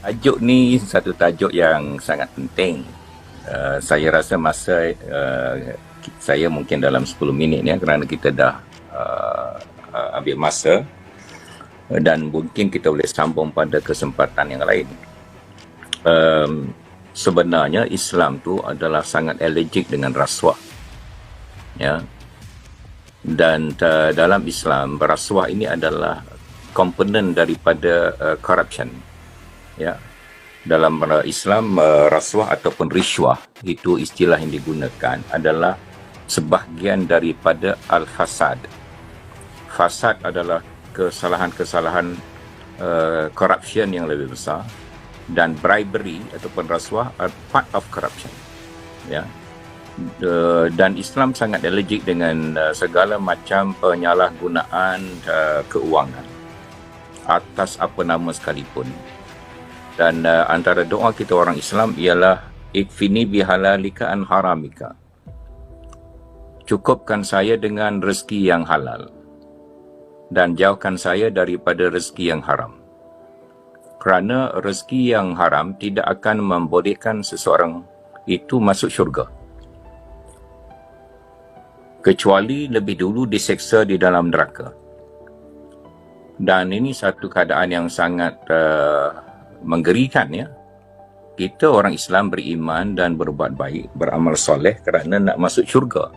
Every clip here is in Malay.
Tajuk ni satu tajuk yang sangat penting. Saya rasa masa saya mungkin dalam 10 minit ya, kerana kita dah ambil masa dan mungkin kita boleh sambung pada kesempatan yang lain. Sebenarnya Islam tu adalah sangat allergic dengan rasuah, ya. Dan dalam Islam, rasuah ini adalah komponen daripada corruption, ya. Dalam Islam, rasuah ataupun riswah, itu istilah yang digunakan adalah sebahagian daripada al-fasad. Fasad adalah kesalahan-kesalahan corruption yang lebih besar, dan bribery ataupun rasuah are part of corruption, ya. Dan Islam sangat allergic dengan segala macam penyalahgunaan keuangan atas apa nama sekalipun. Dan antara doa kita orang Islam ialah ikfini bihalalika an haramika, cukupkan saya dengan rezeki yang halal dan jauhkan saya daripada rezeki yang haram. Kerana rezeki yang haram tidak akan membolehkan seseorang itu masuk syurga, kecuali lebih dulu diseksa di dalam neraka. Dan ini satu keadaan yang sangat menggerikan, ya. Kita orang Islam beriman dan berbuat baik, beramal soleh kerana nak masuk syurga.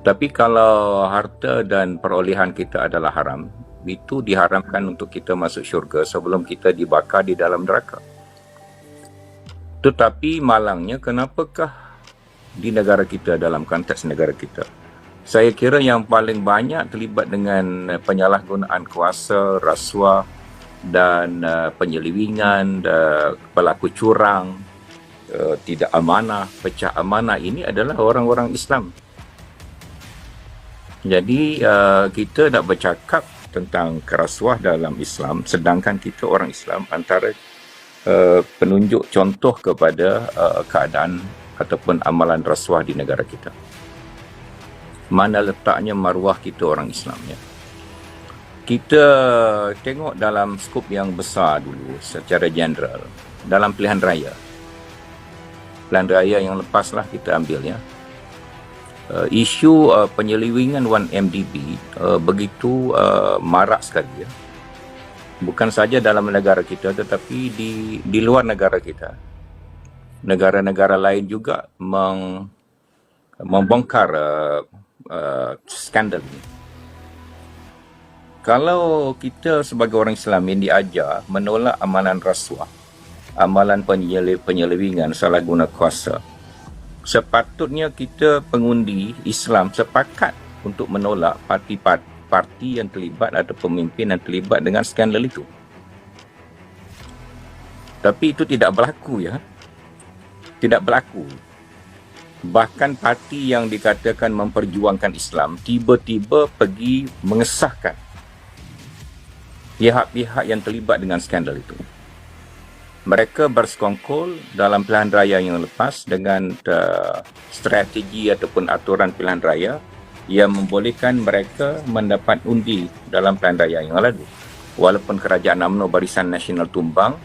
Tapi kalau harta dan perolehan kita adalah haram, itu diharamkan untuk kita masuk syurga sebelum kita dibakar di dalam neraka. Tetapi malangnya, kenapakah di negara kita, dalam konteks negara kita, saya kira yang paling banyak terlibat dengan penyalahgunaan kuasa, rasuah dan penyelewengan, pelaku curang, tidak amanah, pecah amanah, ini adalah orang-orang Islam. Jadi kita nak bercakap tentang kerasuah dalam Islam, sedangkan kita orang Islam antara penunjuk contoh kepada keadaan ataupun amalan rasuah di negara kita. Mana letaknya maruah kita orang Islam, ya? Kita tengok dalam skop yang besar dulu secara general, dalam pilihan raya. Pilihan raya yang lepaslah kita ambil, ya. Isu penyelewengan 1MDB begitu marak sekali, ya. Bukan saja dalam negara kita, tetapi di luar negara kita. Negara-negara lain juga membongkar skandal ini. Kalau kita sebagai orang Islam yang diajar menolak amalan rasuah, amalan penyelewengan, salah guna kuasa, sepatutnya kita pengundi Islam sepakat untuk menolak parti yang terlibat atau pemimpin yang terlibat dengan skandal itu. Tapi itu tidak berlaku, ya. Tidak berlaku. Bahkan parti yang dikatakan memperjuangkan Islam tiba-tiba pergi mengesahkan pihak-pihak yang terlibat dengan skandal itu. Mereka bersekongkol dalam pilihan raya yang lepas dengan strategi ataupun aturan pilihan raya yang membolehkan mereka mendapat undi dalam pilihan raya yang lalu. Walaupun kerajaan UMNO Barisan Nasional tumbang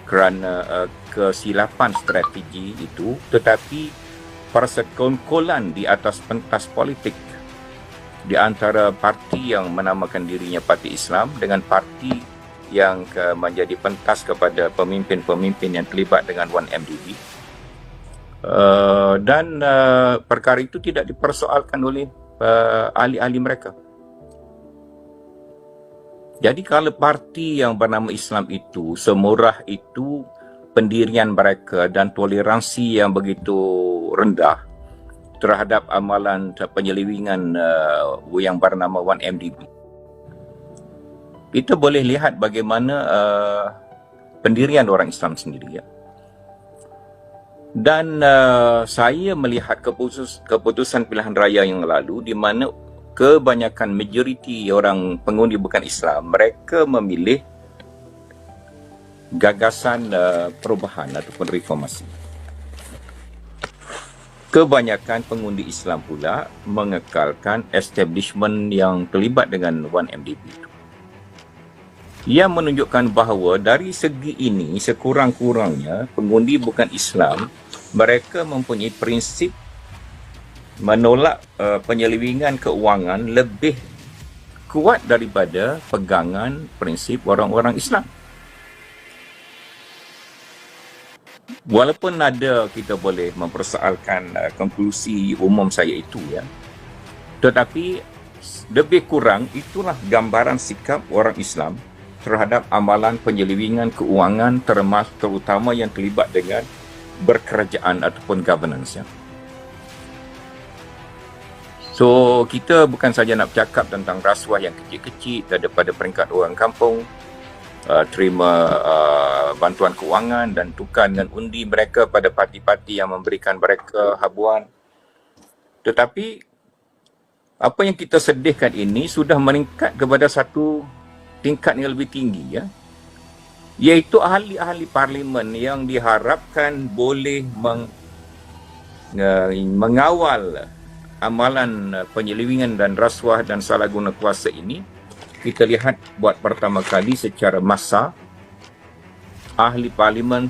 kerana kesilapan strategi itu, tetapi persekongkolan di atas pentas politik di antara parti yang menamakan dirinya Parti Islam dengan parti yang menjadi pentas kepada pemimpin-pemimpin yang terlibat dengan 1MDB, dan perkara itu tidak dipersoalkan oleh ahli-ahli mereka. Jadi kalau parti yang bernama Islam itu semurah itu pendirian mereka dan toleransi yang begitu rendah terhadap amalan penyelewengan yang bernama 1MDB, kita boleh lihat bagaimana pendirian orang Islam sendiri, ya. Dan saya melihat keputusan pilihan raya yang lalu di mana kebanyakan majoriti orang pengundi bukan Islam, mereka memilih gagasan perubahan ataupun reformasi. Kebanyakan pengundi Islam pula mengekalkan establishment yang terlibat dengan 1MDB itu. yang menunjukkan bahawa dari segi ini sekurang-kurangnya pengundi bukan Islam, mereka mempunyai prinsip menolak penyelewengan keuangan lebih kuat daripada pegangan prinsip orang-orang Islam. Walaupun ada kita boleh mempersoalkan konklusi umum saya itu, ya, tetapi lebih kurang itulah gambaran sikap orang Islam terhadap amalan penyelewengan keuangan, terutama yang terlibat dengan berkerajaan ataupun governance, ya. So, kita bukan saja nak bercakap tentang rasuah yang kecil-kecil daripada peringkat orang kampung, terima bantuan keuangan dan tukar dengan undi mereka pada parti-parti yang memberikan mereka habuan. Tetapi apa yang kita sedihkan ini sudah meningkat kepada satu tingkat yang lebih tinggi, ya, iaitu ahli-ahli parlimen yang diharapkan boleh mengawal amalan penyelewengan dan rasuah dan salah guna kuasa ini. Kita lihat buat pertama kali secara massa ahli parlimen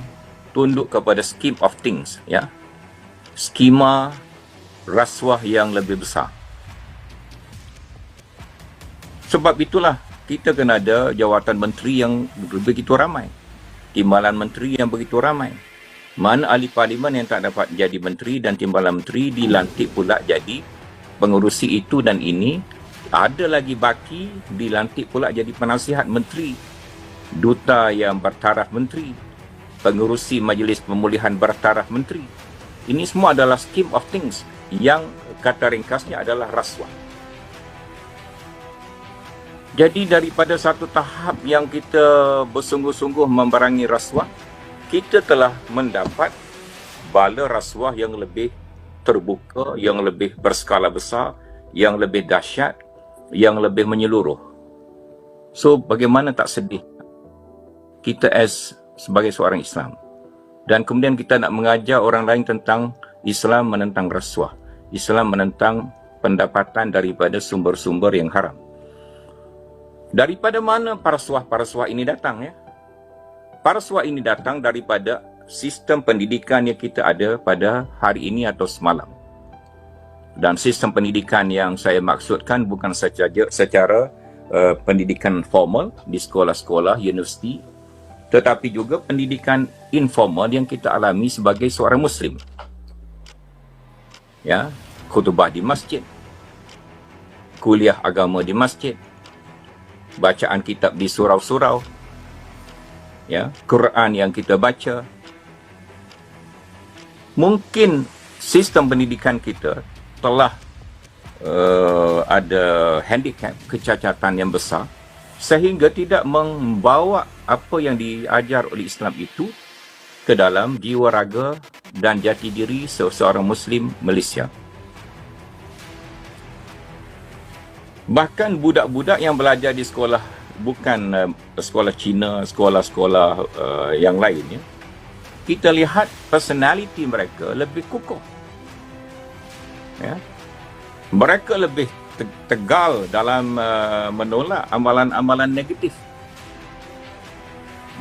tunduk kepada scheme of things, ya, skema rasuah yang lebih besar. Sebab itulah kita kena ada jawatan menteri yang begitu ramai, timbalan menteri yang begitu ramai. Mana ahli parlimen yang tak dapat jadi menteri dan timbalan menteri dilantik pula jadi pengurusi itu dan ini. Ada lagi baki dilantik pula jadi penasihat menteri, duta yang bertaraf menteri, pengurusi majlis pemulihan bertaraf menteri. Ini semua adalah scheme of things yang kata ringkasnya adalah rasuah. Jadi daripada satu tahap yang kita bersungguh-sungguh memerangi rasuah, kita telah mendapat bala rasuah yang lebih terbuka, yang lebih berskala besar, yang lebih dahsyat, yang lebih menyeluruh. So, bagaimana tak sedih kita sebagai seorang Islam, dan kemudian kita nak mengajar orang lain tentang Islam menentang rasuah, Islam menentang pendapatan daripada sumber-sumber yang haram. Daripada mana parasuah ini datang, ya? Parasuah ini datang daripada sistem pendidikan yang kita ada pada hari ini atau semalam. Dan sistem pendidikan yang saya maksudkan bukan secara pendidikan formal di sekolah-sekolah, universiti, tetapi juga pendidikan informal yang kita alami sebagai seorang Muslim. Ya, khutbah di masjid, kuliah agama di masjid, bacaan kitab di surau-surau, ya, Quran yang kita baca. Mungkin sistem pendidikan kita telah ada handicap, kecacatan yang besar sehingga tidak membawa apa yang diajar oleh Islam itu ke dalam jiwa raga dan jati diri seorang Muslim Malaysia. Bahkan budak-budak yang belajar di sekolah, bukan sekolah Cina, sekolah-sekolah yang lainnya, kita lihat personality mereka lebih kukuh. Ya. Mereka lebih tegal dalam menolak amalan-amalan negatif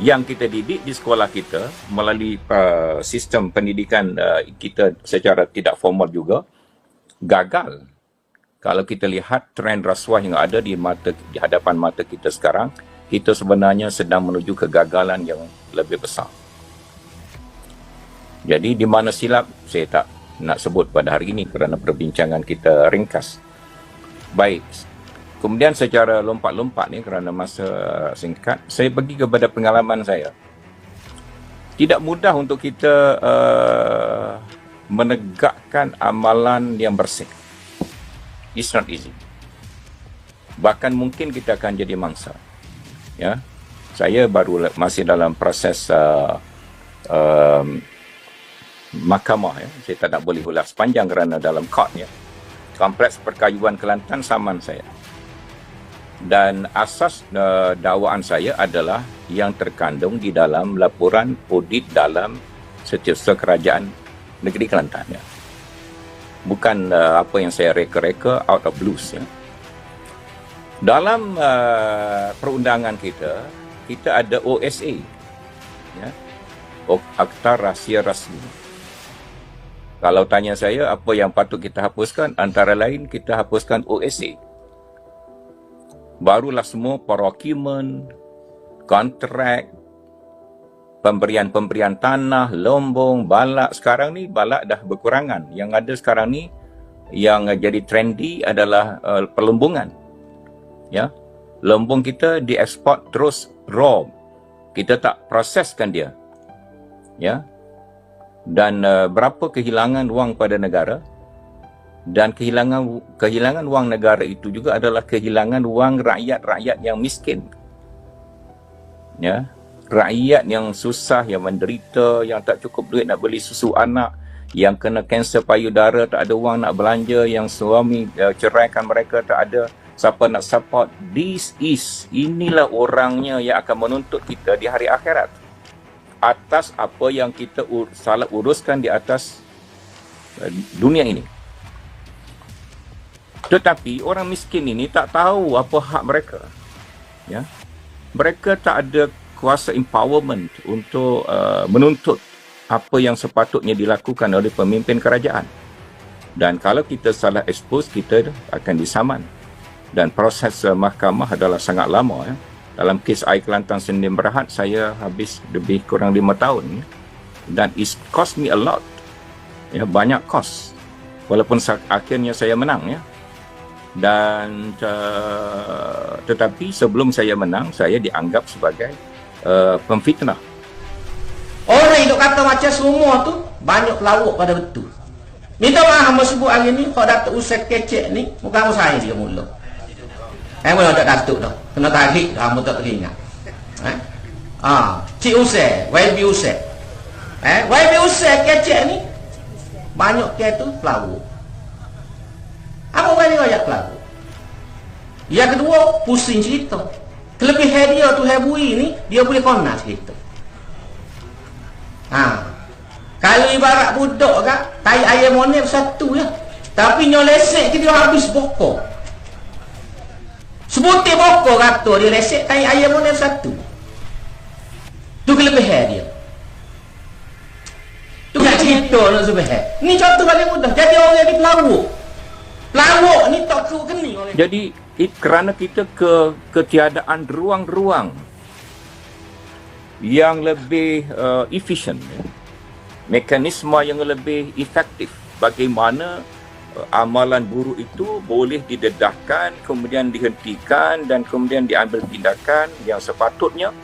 yang kita didik di sekolah kita melalui sistem pendidikan kita secara tidak formal juga gagal. Kalau kita lihat trend rasuah yang ada di hadapan mata kita sekarang, kita sebenarnya sedang menuju kegagalan yang lebih besar. Jadi di mana silap, saya tak nak sebut pada hari ini kerana perbincangan kita ringkas. Baik, kemudian secara lompat-lompat ni kerana masa singkat, saya pergi kepada pengalaman saya. Tidak mudah untuk kita menegakkan amalan yang bersih. It's not easy. Bahkan mungkin kita akan jadi mangsa. Ya, saya baru masih dalam proses mahkamah. Ya. Saya tak nak boleh ulas panjang kerana dalam court. Ya. Kompleks Perkayuan Kelantan saman saya. Dan asas dakwaan saya adalah yang terkandung di dalam laporan audit dalam Setiausaha Kerajaan Negeri Kelantan. Ya. Bukan apa yang saya reka-reka out of blues. Ya. Dalam perundangan kita, kita ada OSA, ya, Akta Rahsia Rasmi. Kalau tanya saya apa yang patut kita hapuskan, antara lain kita hapuskan OSA. Barulah semua perokyomen, kontrak, pemberian tanah, lombong, balak. Sekarang ni balak dah berkurangan. Yang ada sekarang ni yang jadi trendy adalah perlombongan. Ya. Lombong kita diekspor terus raw. Kita tak proseskan dia. Ya. Dan berapa kehilangan wang pada negara? Dan kehilangan wang negara itu juga adalah kehilangan wang rakyat-rakyat yang miskin. Ya. Rakyat yang susah, yang menderita, yang tak cukup duit nak beli susu anak, yang kena kanser payudara, tak ada wang nak belanja, yang suami ceraikan mereka, tak ada siapa nak support. Inilah orangnya yang akan menuntut kita di hari akhirat atas apa yang kita salah uruskan di atas dunia ini. Tetapi orang miskin ini tak tahu apa hak mereka. Ya, mereka tak ada kuasa empowerment untuk menuntut apa yang sepatutnya dilakukan oleh pemimpin kerajaan. Dan kalau kita salah expose, kita akan disaman. Dan proses mahkamah adalah sangat lama. Ya. Dalam kes Air Kelantan Sendim Berhad, saya habis lebih kurang 5 tahun. Ya. Dan it cost me a lot. Ya, banyak kos. Walaupun akhirnya saya menang. Ya. Dan tetapi sebelum saya menang, saya dianggap sebagai pemfitnah. Orang hidup kata macam semua tu banyak pelawak pada betul. Minta maaf hamba sebut hari ni kalau Datuk Usai kecek ni bukan saya dia mula. Mula tak Datuk dah. Kena tarik hamba tak teringat. Cik Usai, YB Usai. YB Usai kecek ni banyak ke tu pelawak. Apa bani ayat pelawak? Yang kedua pusing cerita. Kelebihan dia tu hebui ni, dia boleh konas kita. Kalau ibarat budak kan, tai ayam monep satu ya. Tapi nyolesek dia habis bokor. Sebutir bokor kata dia lesek tai ayam monep satu. Tu kelebihan dia. Tu kan cerita nak sebehat. Ni contoh paling mudah. Jadi orang yang pelawak. Pelawak ni tak kening orang. Jadi kerana kita ketiadaan ruang-ruang yang lebih efisien, mekanisme yang lebih efektif bagaimana amalan buruk itu boleh didedahkan, kemudian dihentikan dan kemudian diambil tindakan yang sepatutnya.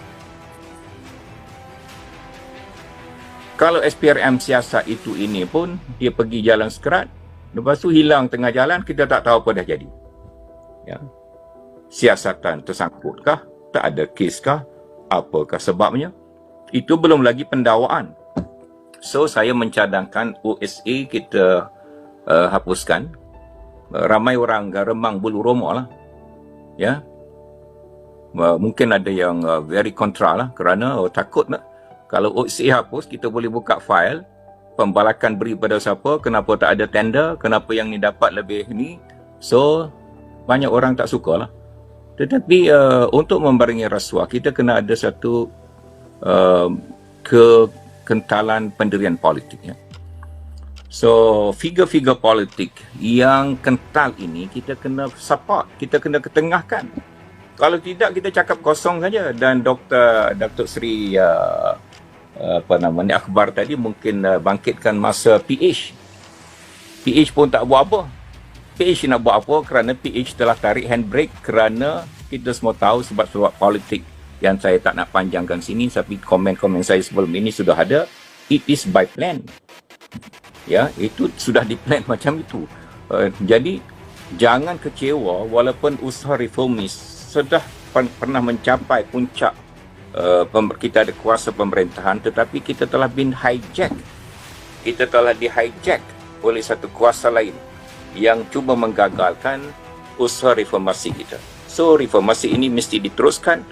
Kalau SPRM siasat itu ini pun dia pergi jalan sekerat, lepas tu hilang tengah jalan, kita tak tahu apa dah jadi. Ya. Siasatan tersangkutkah? Tak ada keskah? Apakah sebabnya? Itu belum lagi pendakwaan. So, saya mencadangkan OSA kita hapuskan. Ramai orang remang bulu roma lah. Ya. Mungkin ada yang very kontra lah kerana takut nak. Kalau OSA hapus, kita boleh buka file. Pembalakan beri pada siapa, kenapa tak ada tender, kenapa yang ni dapat lebih ni. So, banyak orang tak suka lah. Tetapi untuk membarengi rasuah, kita kena ada satu kekentalan pendirian politik. Ya. So, figure-figure politik yang kental ini kita kena support, kita kena ketengahkan. Kalau tidak, kita cakap kosong saja. Dan Dr. Sri Akbar tadi mungkin bangkitkan masa PH. PH pun tak buat apa. PH nak buat apa kerana PH telah tarik handbrake kerana kita semua tahu sebab politik yang saya tak nak panjangkan sini, tapi komen-komen saya sebelum ini sudah ada. It is by plan. Ya, itu sudah diplan macam itu. Jadi jangan kecewa walaupun usaha reformis sudah pernah mencapai puncak. Kita ada kuasa pemerintahan, tetapi kita telah been hijack. Kita telah di-hijack oleh satu kuasa lain yang cuba menggagalkan usaha reformasi kita. So, reformasi ini mesti diteruskan.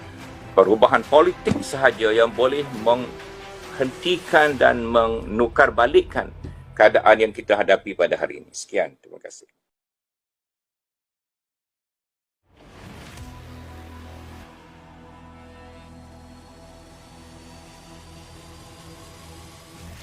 Perubahan politik sahaja yang boleh menghentikan dan menukar balikkan keadaan yang kita hadapi pada hari ini. Sekian, terima kasih.